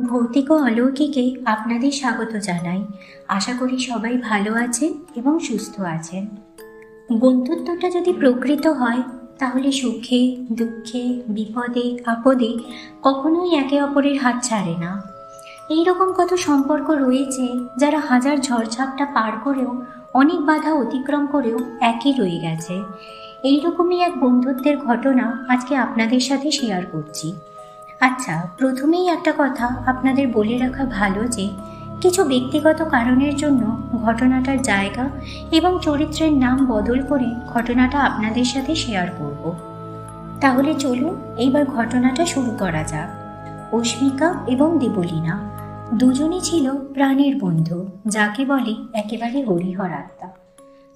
ভৌতিক ও অলৌকিকে আপনাদের স্বাগত জানাই। আশা করি সবাই ভালো আছেন এবং সুস্থ আছেন। বন্ধুত্বটা যদি প্রকৃত হয় তাহলে সুখে দুঃখে বিপদে আপদে কখনোই একে অপরের হাত ছাড়ে না। এইরকম কত সম্পর্ক রয়েছে যারা হাজার ঝড়ঝাপটা পার করেও অনেক বাধা অতিক্রম করেও একই রয়ে গেছে। এইরকমই এক বন্ধুত্বের ঘটনা আজকে আপনাদের সাথে শেয়ার করছি। আচ্ছা, প্রথমেই একটা কথা আপনাদের বলে রাখা ভালো যে কিছু ব্যক্তিগত কারণের জন্য ঘটনাটার জায়গা এবং চরিত্রের নাম বদল করে ঘটনাটা আপনাদের সাথে শেয়ার করব। তাহলে চলুন এইবার ঘটনাটা শুরু করা যাক। অস্মিকা এবং দেবলীনা দুজনই ছিল প্রাণের বন্ধু, যাকে বলে একেবারে হরিহর আত্মা।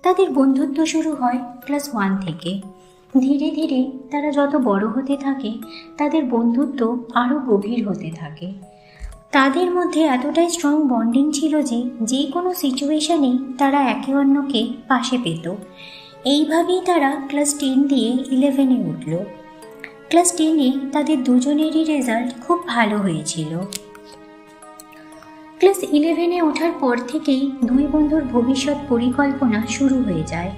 তাদের বন্ধুত্ব শুরু হয় ক্লাস 1 থেকে। ধীরে ধীরে তারা যত বড় হতে থাকে তাদের বন্ধুত্ব আরও গভীর হতে থাকে। তাদের মধ্যে এতটাই স্ট্রং বন্ডিং ছিল যে যে কোনো সিচুয়েশানেই তারা একে অন্যকে পাশে পেত। এইভাবেই তারা ক্লাস 10 দিয়ে 11-এ উঠল। ক্লাস 10-এ তাদের দুজনেরই রেজাল্ট খুব ভালো হয়েছিল। ক্লাস 11-এ ওঠার পর থেকেই দুই বন্ধুর ভবিষ্যৎ পরিকল্পনা শুরু হয়ে যায়।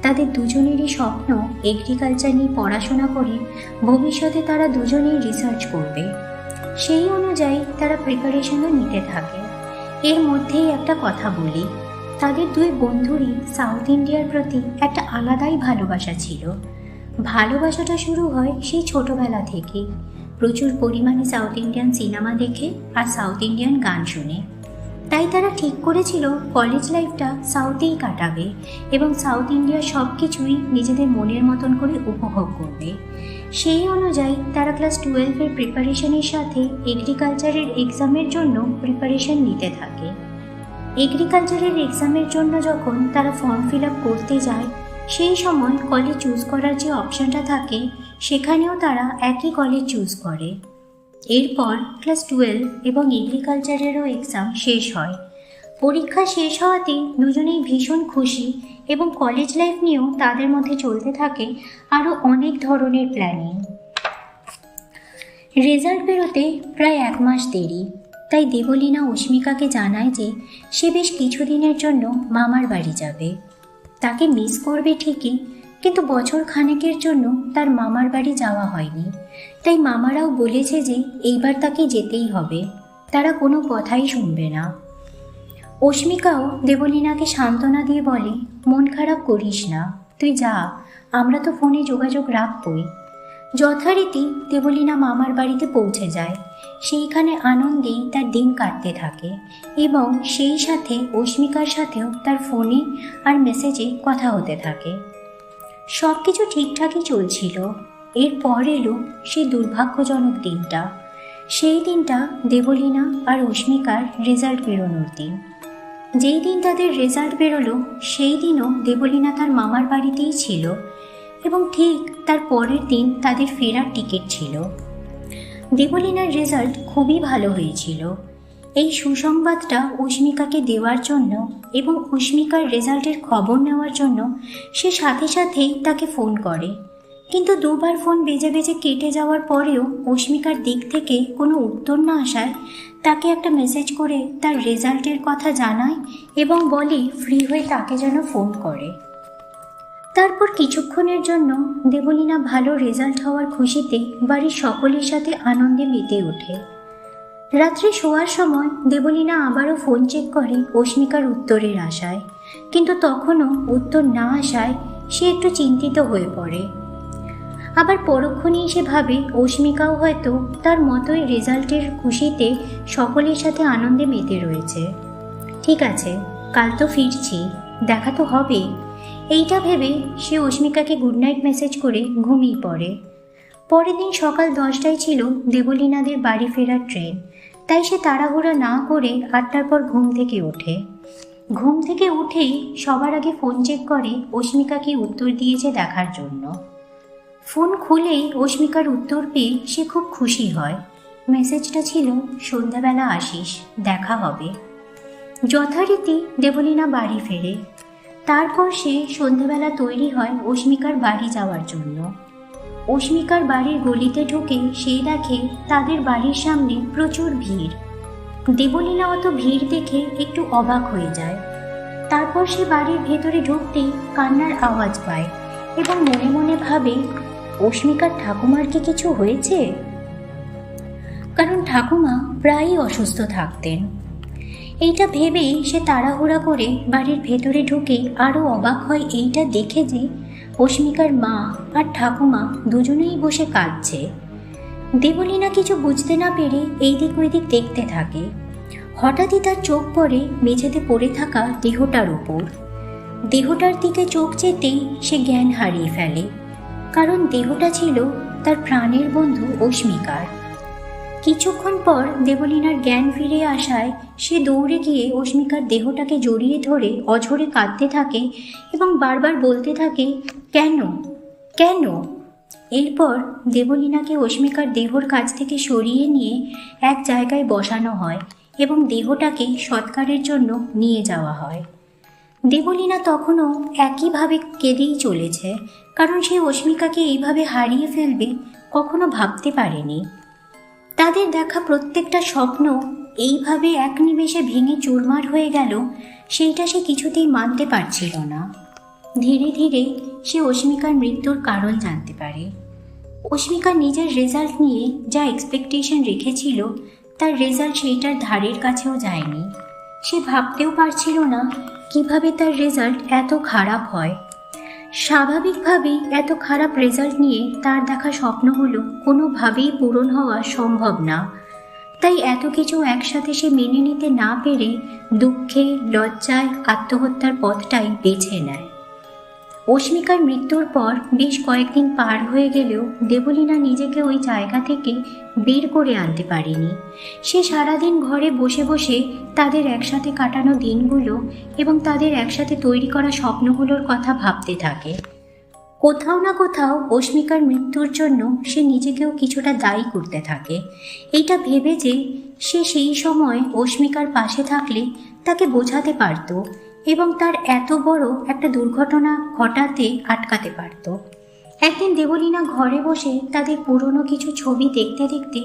তাদের দুজনেরই স্বপ্ন এগ্রিকালচার নিয়ে পড়াশোনা করে ভবিষ্যতে তারা দুজনেই রিসার্চ করবে। সেই অনুযায়ী তারা প্রিপারেশনও নিতে থাকে। এর মধ্যেই একটা কথা বলি, তাদের দুই বন্ধুরই সাউথ ইন্ডিয়ার প্রতি একটা আলাদাই ভালোবাসা ছিল। ভালোবাসাটা শুরু হয় সেই ছোটবেলা থেকেই, প্রচুর পরিমাণে সাউথ ইন্ডিয়ান সিনেমা দেখে আর সাউথ ইন্ডিয়ান গান শুনে। তাই তারা ঠিক করেছিল কলেজ লাইফটা সাউথেই কাটাবে এবং সাউথ ইন্ডিয়ার সব কিছুই নিজেদের মনের মতন করে উপভোগ করবে। সেই অনুযায়ী তারা ক্লাস 12-এর প্রিপারেশনের সাথে এগ্রিকালচারের এক্সামের জন্য প্রিপারেশন নিতে থাকে। এগ্রিকালচারের এক্সামের জন্য যখন তারা ফর্ম ফিল আপ করতে যায়, সেই সময় কলেজ চুজ করার যে অপশানটা থাকে সেখানেও তারা একই কলেজ চুজ করে। এরপর ক্লাস 12 এবং এগ্রিকালচারেরও এক্সাম শেষ হয়। পরীক্ষা শেষ হওয়াতে দুজনেই ভীষণ খুশি এবং কলেজ লাইফ নিয়েও তাদের মধ্যে চলতে থাকে আরও অনেক ধরনের প্ল্যানিং। রেজাল্ট বেরোতে প্রায় 1 মাস দেরি, তাই দেবলীনা অস্মিকাকে জানায় যে সে বেশ কিছুদিনের জন্য মামার বাড়ি যাবে। তাকে মিস করবে ঠিকই, কিন্তু বছর খানেকের জন্য তার মামার বাড়ি যাওয়া হয়নি। তাই মামারাও বলেছে যে এইবার তাকে যেতেই হবে, তারা কোনো কথাই শুনবে না। অস্মিকাও দেবলীনাকে সান্ত্বনা দিয়ে বলে, মন খারাপ করিস না, তুই যা, আমরা তো ফোনে যোগাযোগ রাখবই। যথারীতি দেবলীনা মামার বাড়িতে পৌঁছে যায়। সেইখানে আনন্দেই তার দিন কাটতে থাকে এবং সেই সাথে অস্মিকার সাথেও তার ফোনে আর মেসেজে কথা হতে থাকে। সব কিছু ঠিকঠাকই চলছিল। এরপর এলো সেই দুর্ভাগ্যজনক দিনটা। সেই দিনটা দেবলীনা আর অস্মিকার রেজাল্ট বেরোনোর দিন। যেই দিন তাদের রেজাল্ট বেরোলো সেই দিনও দেবলীনা তার মামার বাড়িতেই ছিল এবং ঠিক তার পরের দিন তাদের ফেরার টিকিট ছিল। দেবলীনার রেজাল্ট খুবই ভালো হয়েছিল। এই সুসংবাদটা অস্মিকাকে দেওয়ার জন্য এবং অস্মিকার রেজাল্টের খবর নেওয়ার জন্য সে সাথে সাথেই তাকে ফোন করে। কিন্তু দুবার ফোন বেজে বেজে কেটে যাওয়ার পরেও অস্মিকার দিক থেকে কোনো উত্তর না আসায় তাকে একটা মেসেজ করে তার রেজাল্টের কথা জানায় এবং বলে ফ্রি হয়ে তাকে যেন ফোন করে। তারপর কিছুক্ষণের জন্য দেবলীনা ভালো রেজাল্ট হওয়ার খুশিতে বাড়ির সকলের সাথে আনন্দে মেতে ওঠে। রাত্রে শোয়ার সময় দেবলীনা আবারও ফোন চেক করে অস্মিকার উত্তরের আশায়, কিন্তু তখনও উত্তর না আসায় সে একটু চিন্তিত হয়ে পড়ে। আবার পরক্ষণেই সে ভাবে অস্মিকাও হয়তো তার মতোই রেজাল্টের খুশিতে সকলের সাথে আনন্দে মেতে রয়েছে। ঠিক আছে, কাল তো ফিরছি, দেখা তো হবে। এইটা ভেবে সে অস্মিকাকে গুড নাইট মেসেজ করে ঘুমিয়ে পড়ে। পরের দিন সকাল 10টায় ছিল দেবলীনাদের বাড়ি ফেরার ট্রেন, তাই সে তাড়াহুড়া না করে 8টার পর ঘুম থেকে ওঠে। ঘুম থেকে উঠেই সবার আগে ফোন চেক করে অস্মিকা কি উত্তর দিয়েছে দেখার জন্য। ফোন খুলেই অস্মিকার উত্তর পেয়ে সে খুব খুশি হয়। মেসেজটা ছিল, সন্ধ্যাবেলা আসিস, দেখা হবে। যথারীতি দেবলীনা বাড়ি ফেরে। তারপর সে সন্ধ্যাবেলা তৈরি হয় অস্মিকার বাড়ি যাওয়ার জন্য। অস্মিকার বাড়ির গলিতে ঢুকে সে দেখে তাদের বাড়ির সামনে প্রচুর ভিড়। দেবলীনা অত ভিড় দেখে একটু অবাক হয়ে যায়। তারপর সে বাড়ির ভেতরে ঢুকতেই কান্নার আওয়াজ পায় এবং মনে মনে ভাবে, অস্মিকার ঠাকুমার কি কিছু হয়েছে? কারণ ঠাকুমা প্রায়ই অসুস্থ থাকতেন। এইটা ভেবেই সে তাড়াহুড়া করে বাড়ির ভেতরে ঢুকে আরও অবাক হয় এইটা দেখে যে অস্মিকার মা আর ঠাকুমা দুজনেই বসে কাঁদছে। দেবলীনা কিছু বুঝতে না পেরে এই দিক ওই দিক দেখতে থাকে। হঠাৎই তার চোখ পড়ে মেঝেতে পড়ে থাকা দেহটার উপর। দেহটার দিকে চোখ যেতেই সে জ্ঞান হারিয়ে ফেলে, কারণ দেহটা ছিল তার প্রাণের বন্ধু অস্মিকার। কিছুক্ষণ পর দেবলীনার জ্ঞান ফিরে আসায় সে দৌড়ে গিয়ে অস্মিকার দেহটাকে জড়িয়ে ধরে অঝরে কাঁদতে থাকে এবং বারবার বলতে থাকে, কেন কেন? এরপর দেবলীনাকে অস্মিকার দেহর কাছ থেকে সরিয়ে নিয়ে এক জায়গায় বসানো হয় এবং দেহটাকে সৎকারের জন্য নিয়ে যাওয়া হয়। দেবলীনা তখনও একইভাবে কেঁদেই চলেছে, কারণ সে অস্মিকাকে এইভাবে হারিয়ে ফেলবে কখনো ভাবতে পারেনি। তাদের দেখা প্রত্যেকটা স্বপ্ন এইভাবে এক নিমেষে ভেঙে চুরমার হয়ে গেল, সেইটা সে কিছুতেই মানতে পারছিল না। ধীরে ধীরে সে অস্মিকার মৃত্যুর কারণ জানতে পারে। অস্মিকা নিজের রেজাল্ট নিয়ে যা এক্সপেকটেশন রেখেছিল, তার রেজাল্ট সেইটার ধারের কাছেও যায়নি। সে ভাবতেও পারছিল না কিভাবে তার রেজাল্ট এত খারাপ হয়। স্বাভাবিকভাবেই এত খারাপ রেজাল্ট নিয়ে তার দেখা স্বপ্নগুলো কোনোভাবেই পূরণ হওয়া সম্ভব না। তাই এত কিছু একসাথে সে মেনে নিতে না পেরে দুঃখে লজ্জায় আত্মহত্যার পথটাই বেছে নেয়। অস্মিকার মৃত্যুর পর বেশ কয়েকদিন পার হয়ে গেলেও দেবলীনা নিজেকে ওই জায়গা থেকে বের করে আনতে পারেনি। সে সারাদিন ঘরে বসে বসে তাদের একসাথে কাটানো দিনগুলো এবং তাদের একসাথে তৈরি করা স্বপ্নগুলোর কথা ভাবতে থাকে। কোথাও না কোথাও অস্মিকার মৃত্যুর জন্য সে নিজেকেও কিছুটা দায়ী করতে থাকে। এইটা ভেবে যে সে সেই সময় অস্মিকার পাশে থাকলে তাকে বোঝাতে পারত এবং তার এত বড় একটা দুর্ঘটনা ঘটাতে আটকাতে পারত। একদিন দেবলীনা ঘরে বসে তাদের পুরনো কিছু ছবি দেখতে দেখতে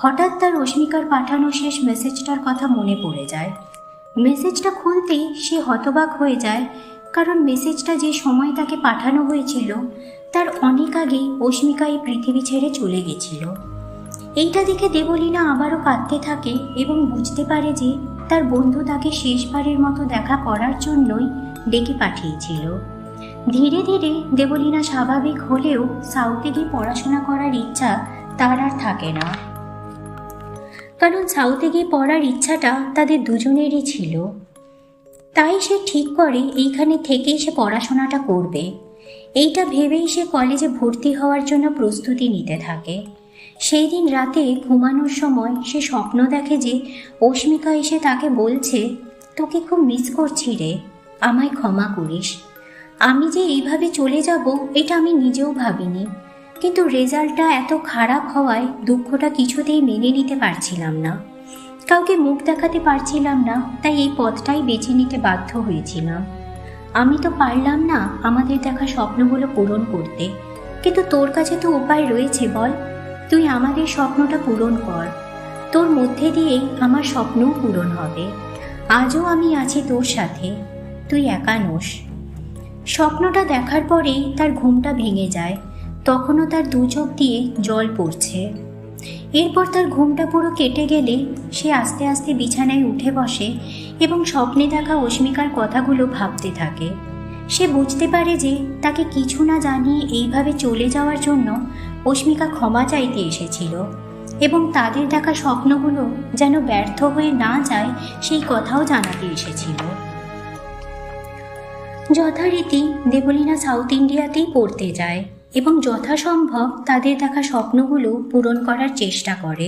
হঠাৎ তার অস্মিকার পাঠানো শেষ মেসেজটার কথা মনে পড়ে যায়। মেসেজটা খুলতেই সে হতবাক হয়ে যায়, কারণ মেসেজটা যে সময় তাকে পাঠানো হয়েছিল তার অনেক আগেই অস্মিকা এই পৃথিবী ছেড়ে চলে গেছিল। এইটা দেখে দেবলীনা আবারও কাঁদতে থাকে এবং বুঝতে পারে যে তার বন্ধু তাকে শেষবারের মতো দেখা করার জন্যই ডেকে পাঠিয়েছিল। ধীরে ধীরে দেবলীনা স্বাভাবিক হলেও সাউথে গিয়ে পড়াশোনা করার ইচ্ছা তার আর থাকে না, কারণ সাউথে গিয়ে পড়ার ইচ্ছাটা তাদের দুজনেরই ছিল। তাই সে ঠিক করে এইখানে থেকেই সে পড়াশোনাটা করবে। এইটা ভেবেই সে কলেজে ভর্তি হওয়ার জন্য প্রস্তুতি নিতে থাকে। সেই দিন রাতে ঘুমানোর সময় সে স্বপ্ন দেখে যে অস্মিকা এসে তাকে বলছে, তোকে খুব মিস করছি রে, আমায় ক্ষমা করিস। আমি যে এইভাবে চলে যাব এটা আমি নিজেও ভাবিনি, কিন্তু রেজাল্টটা এত খারাপ হওয়ায় দুঃখটা কিছুতেই মেনে নিতে পারছিলাম না। কাউকে মুখ দেখাতে পারছিলাম না, তাই এই পথটাই বেছে নিতে বাধ্য হয়েছিলাম। আমি তো পারলাম না আমাদের দেখা স্বপ্নগুলো পূরণ করতে, কিন্তু তোর কাছে তো উপায় রয়েছে, বল। তুই আমাদের স্বপ্নটা পূরণ কর, তোর মধ্যে দিয়েই আমার স্বপ্নও পূরণ হবে। আজও আমি আছি তোর সাথে, তুই একা নোস। স্বপ্নটা দেখার পরেই তার ঘুমটা ভেঙে যায়। তখনও তার দু চোখ দিয়ে জল পড়ছে। এরপর তার ঘুমটা পুরো কেটে গেলে সে আস্তে আস্তে বিছানায় উঠে বসে এবং স্বপ্নে দেখা অস্মিকার কথাগুলো ভাবতে থাকে। সে বুঝতে পারে যে তাকে কিছু না জানিয়ে এইভাবে চলে যাওয়ার জন্য অস্মিকা ক্ষমা চাইতে এসেছিল এবং তাদের দেখা স্বপ্নগুলো যেন ব্যর্থ হয়ে না যায় সেই কথাও জানাতে এসেছিল। যথারীতি দেবলীনা সাউথ ইন্ডিয়াতেই পড়তে যায় এবং যথাসম্ভব তাদের দেখা স্বপ্নগুলো পূরণ করার চেষ্টা করে।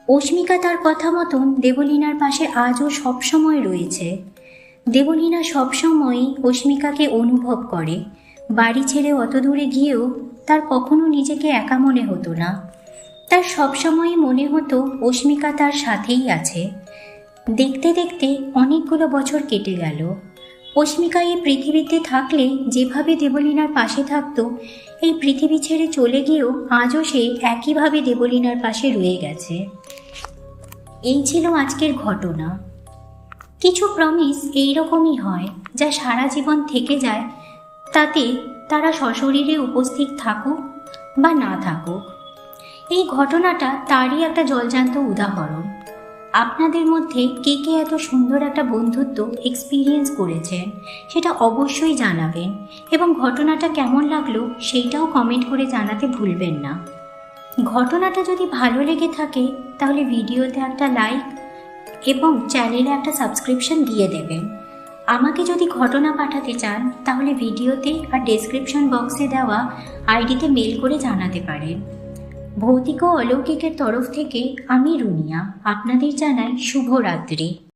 অস্মিকা তার কথা মতন দেবলীনার পাশে আজও সবসময় রয়েছে। দেবলীনা সবসময়ই অস্মিকাকে অনুভব করে। বাড়ি ছেড়ে অত দূরে গিয়েও তার কখনো নিজেকে একা মনে হতো না। তার সবসময়ই মনে হতো অস্মিকা তার সাথেই আছে। দেখতে দেখতে অনেকগুলো বছর কেটে গেল। অস্মিকা এই পৃথিবীতে থাকলে যেভাবে দেবলীনার পাশে থাকতো, এই পৃথিবী ছেড়ে চলে গিয়েও আজও সে একইভাবে দেবলীনার পাশে রয়ে গেছে। এই ছিল আজকের ঘটনা। কিছু প্রমিস এইরকমই হয় যা সারা জীবন থেকে যায়, তাতে তারা সশরীরে উপস্থিত থাকুক বা না থাকুক। এই ঘটনাটা তারই একটা জলজান্ত উদাহরণ। আপনাদের মধ্যে কে কে এত সুন্দর একটা বন্ধুত্ব এক্সপিরিয়েন্স করেছেন সেটা অবশ্যই জানাবেন, এবং ঘটনাটা কেমন লাগলো সেইটাও কমেন্ট করে জানাতে ভুলবেন না। ঘটনাটা যদি ভালো লেগে থাকে তাহলে ভিডিওতে একটা লাইক এবং চ্যানেলে একটা সাবস্ক্রিপশন দিয়ে দেবেন। আমাকে যদি ঘটনা পাঠাতে চান তাহলে ভিডিওতে আর ডেসক্রিপশন বক্সে দেওয়া আইডিতে মেল করে জানাতে পারেন। ভৌতিক ও অলৌকিকের তরফ থেকে আমি রুনিয়া আপনাদের জানাই শুভরাত্রি।